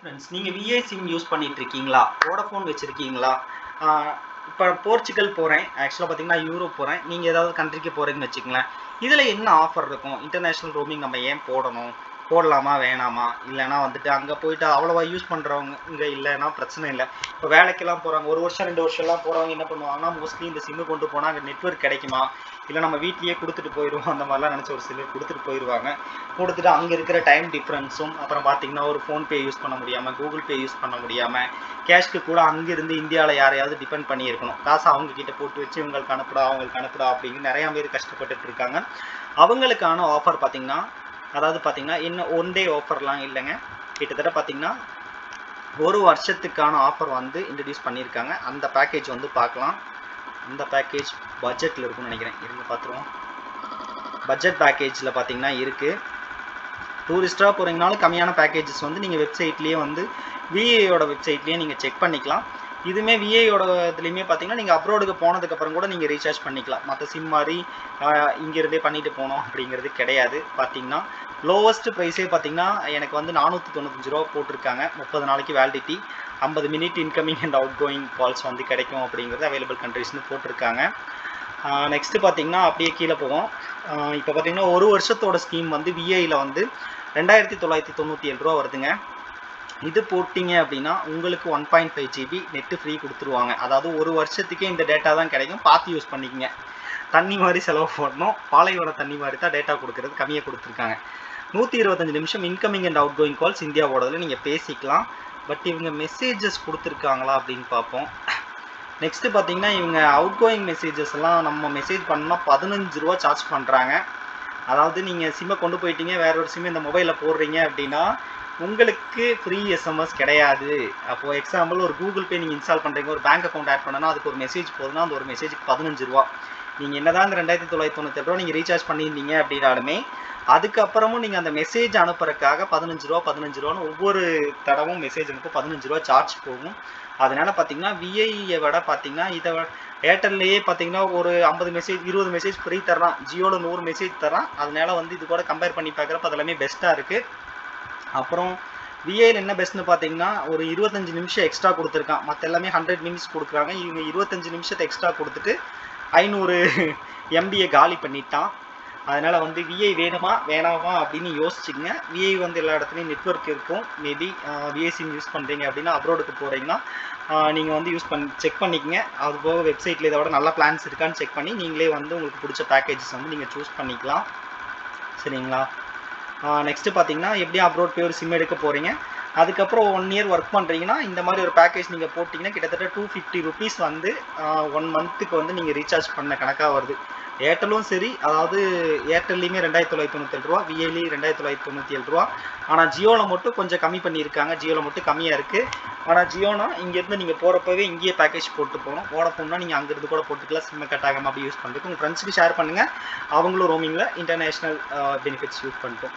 Friends, நீங்கள் VI sim use பண்ணிட்டு இருக்கீங்களா? வோடஃபோன் வச்சுருக்கீங்களா? இப்போ போர்ச்சுகல் போகிறேன், ஆக்சுவலாக பார்த்தீங்கன்னா யூரோப் போகிறேன். நீங்கள் ஏதாவது கண்ட்ரிக்கு போகிறீங்கன்னு வச்சுக்கங்களேன். இதில் என்ன ஆஃபர் இருக்கும்? இன்டர்நேஷ்னல் ரோமிங் நம்ம ஏன் போடணும்? போடலாமா வேணாமா? இல்லைனா வந்துட்டு அங்கே போயிட்டு அவ்வளோவா யூஸ் பண்ணுறவங்க இங்கே இல்லைன்னா பிரச்சனை இல்லை. இப்போ வேலைக்கெல்லாம் போகிறாங்க, 1 வருஷம் 2 வருஷம்லாம் போகிறவங்க என்ன பண்ணுவாங்கன்னா, மோஸ்ட்லி இந்த சிம்மு கொண்டு போனால் அங்கே நெட்வொர்க் கிடைக்குமா, இல்லை நம்ம வீட்லேயே கொடுத்துட்டு போயிடுவோம், அந்த மாதிரிலாம் நினச்ச ஒரு சிலர் கொடுத்துட்டு போயிடுவாங்க. கொடுத்துட்டு அங்கே இருக்கிற டைம் டிஃப்ரென்ஸும், அப்புறம் பார்த்தீங்கன்னா ஒரு ஃபோன்பே யூஸ் பண்ண முடியாமல், கூகுள் பே யூஸ் பண்ண முடியாமல், கேஷ்க்கு கூட அங்கேருந்து இந்தியாவில் யாரையாவது டிபெண்ட் பண்ணி இருக்கணும். காசை அவங்கக்கிட்ட போட்டு வச்சு இவங்களுக்கு அனுப்புடா அவங்களுக்கு அனுப்புடா அப்படின்னு நிறையா பேர் கஷ்டப்பட்டுட்டு இருக்காங்க. அவங்களுக்கான ஆஃபர் பார்த்தீங்கன்னா, அதாவது பார்த்தீங்கன்னா இன்னும் 1 டே ஆஃபர்லாம் இல்லைங்க, கிட்டத்தட்ட பார்த்தீங்கன்னா 1 வருஷத்துக்கான ஆஃபர் வந்து இன்ட்ரடியூஸ் பண்ணியிருக்காங்க. அந்த பேக்கேஜ் வந்து பார்க்கலாம். இந்த பேக்கேஜ் பட்ஜெட்டில் இருக்குன்னு நினைக்கிறேன், இருந்து பார்த்துருவோம். பட்ஜெட் பேக்கேஜில் பார்த்தீங்கன்னா இருக்குது. டூரிஸ்ட்டாக போகிறீங்கனாலும் கம்மியான பேக்கேஜஸ் வந்து நீங்கள் வெப்சைட்லேயே வந்து விஐயோட வெப்சைட்லேயே நீங்கள் செக் பண்ணிக்கலாம். இதுவுமே விஐயோட இதுலேயுமே பார்த்தீங்கன்னா நீங்கள் அப்ரோடுக்கு போனதுக்கப்புறம் கூட நீங்கள் ரீசார்ஜ் பண்ணிக்கலாம். மற்ற சிம் மாதிரி இங்கேருந்தே பண்ணிட்டு போனோம் அப்படிங்கிறது கிடையாது. பார்த்தீங்கன்னா லோவஸ்ட் ப்ரைஸே பார்த்தீங்கன்னா எனக்கு வந்து 495 ரூபா போட்டிருக்காங்க. 30 நாளைக்கு validity, 50 minute incoming and outgoing calls வந்து கிடைக்கும் அப்படிங்கிறது அவைலபிள் கண்ட்ரிஸ்னு போட்டிருக்காங்க. நெக்ஸ்ட்டு பார்த்தீங்கன்னா அப்படியே கீழே போவோம். இப்போ பார்த்தீங்கன்னா 1 வருஷத்தோட ஸ்கீம் வந்து விஐயில் வந்து 2997 ரூபா வருதுங்க. இது போட்டிங்க அப்படின்னா உங்களுக்கு 1.5 GB நெட்டு ஃப்ரீ கொடுத்துருவாங்க. அதாவது 1 வருஷத்துக்கே இந்த டேட்டா தான் கிடைக்கும். பார்த்து யூஸ் பண்ணிக்கங்க. தண்ணி மாதிரி செலவு பண்ணணும், பாலைவன தண்ணி மாதிரி தான் டேட்டா கொடுக்குறது, கம்மியாக கொடுத்துருக்காங்க. 125 நிமிஷம் incoming and outgoing calls இந்தியாவோடதில் நீங்கள் பேசிக்கலாம். பட் இவங்க மெசேஜஸ் கொடுத்துருக்காங்களா அப்படின்னு பார்ப்போம். நெக்ஸ்ட்டு பார்த்தீங்கன்னா இவங்க அவுட் கோயிங் மெசேஜஸ் எல்லாம் நம்ம மெசேஜ் பண்ணால் 15 ரூபா சார்ஜ் பண்ணுறாங்க. அதாவது நீங்கள் சிம்மை கொண்டு போயிட்டீங்க, வேற ஒரு சிம் இந்த மொபைலில் போடுறீங்க அப்படின்னா உங்களுக்கு ஃப்ரீ எஸ்எம்எஸ் கிடையாது. அப்போது எக்ஸாம்பிள் ஒரு கூகுள் பே நீங்கள் இன்ஸ்டால் பண்ணுறீங்க, ஒரு பேங்க் அக்கௌண்ட் ஆட் பண்ணனா அதுக்கு ஒரு மெசேஜ் போகுதுன்னா அந்த ஒரு மெசேஜுக்கு 15 ரூபா. நீங்கள் என்ன தான் இந்த 2997 ரூபா நீங்கள் ரீசார்ஜ் பண்ணியிருந்தீங்க அப்படின்னாலுமே அதுக்கப்புறமும் நீங்கள் அந்த மெசேஜ் அனுப்புறதுக்காக 15 ரூபான்னு ஒவ்வொரு தடவும் மெசேஜ் அனுப்ப 15 ரூபா சார்ஜ் போகும். அதனால் பார்த்தீங்கன்னா விஐயை விட பார்த்தீங்கன்னா இதை ஏர்டெல்லையே பார்த்தீங்கன்னா ஒரு 50 மெசேஜ் 20 மெசேஜ் ஃப்ரீ தர்றான், ஜியோவில் 100 மெசேஜ் தர்றான். அதனால வந்து இது கூட கம்பேர் பண்ணி பார்க்குறப்ப அதெல்லாமே பெஸ்ட்டாக இருக்குது. அப்புறம் விஐயில் என்ன பெஸ்ட்னு பார்த்தீங்கன்னா ஒரு 25 நிமிஷம் எக்ஸ்ட்ரா கொடுத்துருக்கான். மற்ற எல்லாமே 100 மினிட்ஸ் கொடுக்குறாங்க. இவங்க 25 நிமிஷத்தை எக்ஸ்ட்ரா கொடுத்துட்டு 500 MBயை காலி பண்ணிட்டான். அதனால் வந்து விஐ வேணுமா வேணாமா அப்படின்னு யோசிச்சுங்க. விஐ வந்து எல்லா இடத்துலையும் நெட்வொர்க் இருக்கும். மேபி விஐ சிம் யூஸ் பண்ணுறீங்க அப்படின்னா அப்ரோடுக்கு போகிறீங்கன்னா நீங்கள் வந்து செக் பண்ணிக்கங்க. அது போக வெப்சைட்டில் இதை விட நல்ல பிளான்ஸ் இருக்கான்னு செக் பண்ணி நீங்களே வந்து உங்களுக்கு பிடிச்ச பேக்கேஜஸ் வந்து நீங்கள் சூஸ் பண்ணிக்கலாம். சரிங்களா? நெக்ஸ்ட்டு பார்த்தீங்கன்னா எப்படியும் அப்ரோட் போய் ஒரு சிம் எடுக்க போகிறீங்க, அதுக்கப்புறம் 1 இயர் ஒர்க் பண்ணுறீங்கன்னா இந்த மாதிரி ஒரு பேக்கேஜ் நீங்கள் போட்டிங்கன்னா கிட்டத்தட்ட 250 ருபீஸ் வந்து 1 மந்த்துக்கு வந்து நீங்கள் ரீசார்ஜ் பண்ண கணக்காக வருது. ஏர்டெல்லும் சரி, அதாவது ஏர்டெல்லையுமே 2997 ரூபா, விஐலையும் 2997 ரூபா. ஆனால் ஜியோவில் மட்டும் கொஞ்சம் கம்மி பண்ணியிருக்காங்க. ஜியோவில் மட்டும் கம்மியாக இருக்குது. ஆனால் ஜியோனா இங்கேருந்து நீங்கள் போகிறப்பவே இங்கேயே பேக்கேஜ் போட்டு போகணும். வோடஃபோன்னா நீங்கள் அங்கேருந்து கூட போட்டுக்கலாம், சிம்மை கட் ஆகாமல் அப்படி யூஸ் பண்ணுறதுக்கு. உங்கள் ஃப்ரெண்ட்ஸுக்கு ஷேர் பண்ணுங்கள், அவங்களும் ரோமிங்கில் இன்டர்நேஷ்னல் பெனிஃபிட்ஸ் யூஸ் பண்ணிட்டோம்.